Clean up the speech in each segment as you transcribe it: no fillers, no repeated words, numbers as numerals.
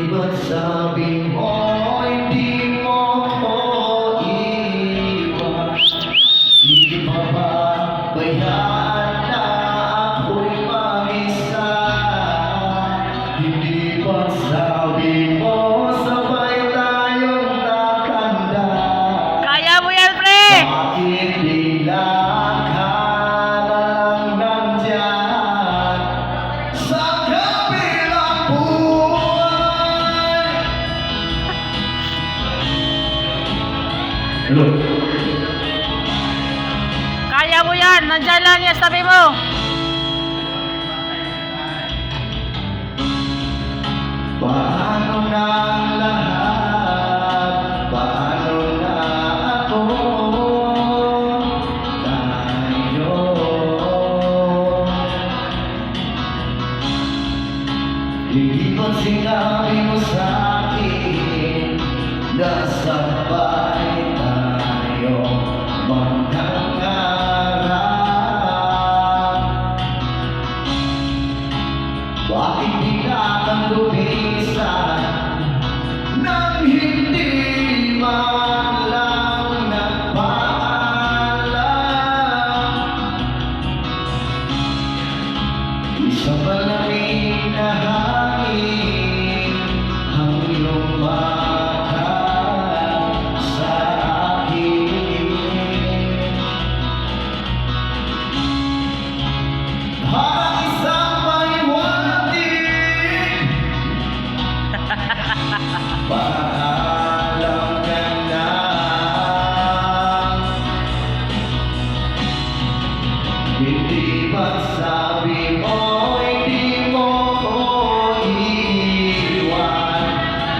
ba't sabi mo hindi mo ko iwan? Di ba ba bayaan na ako'y mag-isa? Hindi ba't sabi mo sabay tayong tatanda? Kaya mo yan, pre! Bakit bigla ka na lang nandyan sa kabilang buhay? Hello? Kaya mo yan! Nandyan lang yan, sabi mo! Paano na ang lahat? Paano na ako? Tayo. Hindi ba sinabi mo sa'kin na sabay tayo magkangarap? Bakit bigla kang lumisan nang hindi man lang nagpaalam? Isang malamig na hangin ang lumakad sa akin. Parang isang may watig, paalam ka na. Hindi ba't sabi mo hindi mo ko iiwan?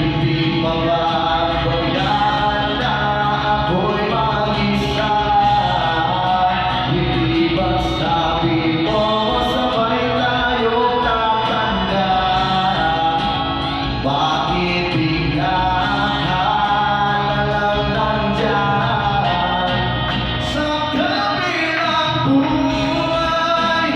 Hindi pa ba bayaan na ako'y mag-isa? Hindi ba't sabi mo sabay tayong tatanda? Bakit bigla ka na lang nandyan sa kabilang buhay?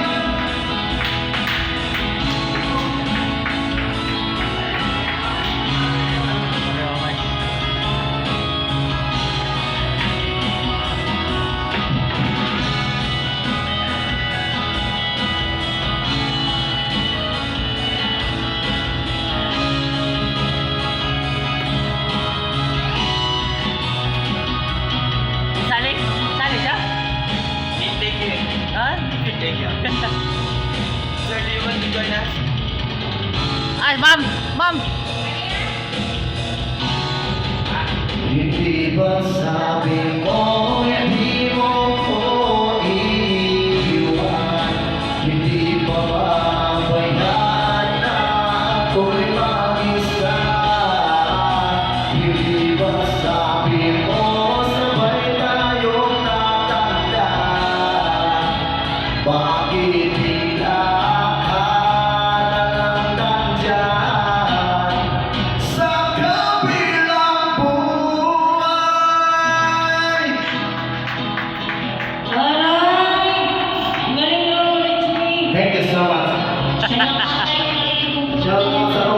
Sali? Sali siya? Thank you. Ha? Thank you. Sir, do you want to join us? Ay, ma'am! Ma'am! Hindi ba sabi mo hindi mo ko iiwan? Hindi pa ba bayaan na ako'y mag-isa? Hindi ba sabi mo sabay tayong tatanda? Bakit bigla ka na lang nandyan sa kabilang buhay? Aray! Ang galing mo, Rich. Thank you so much. Siya lang ang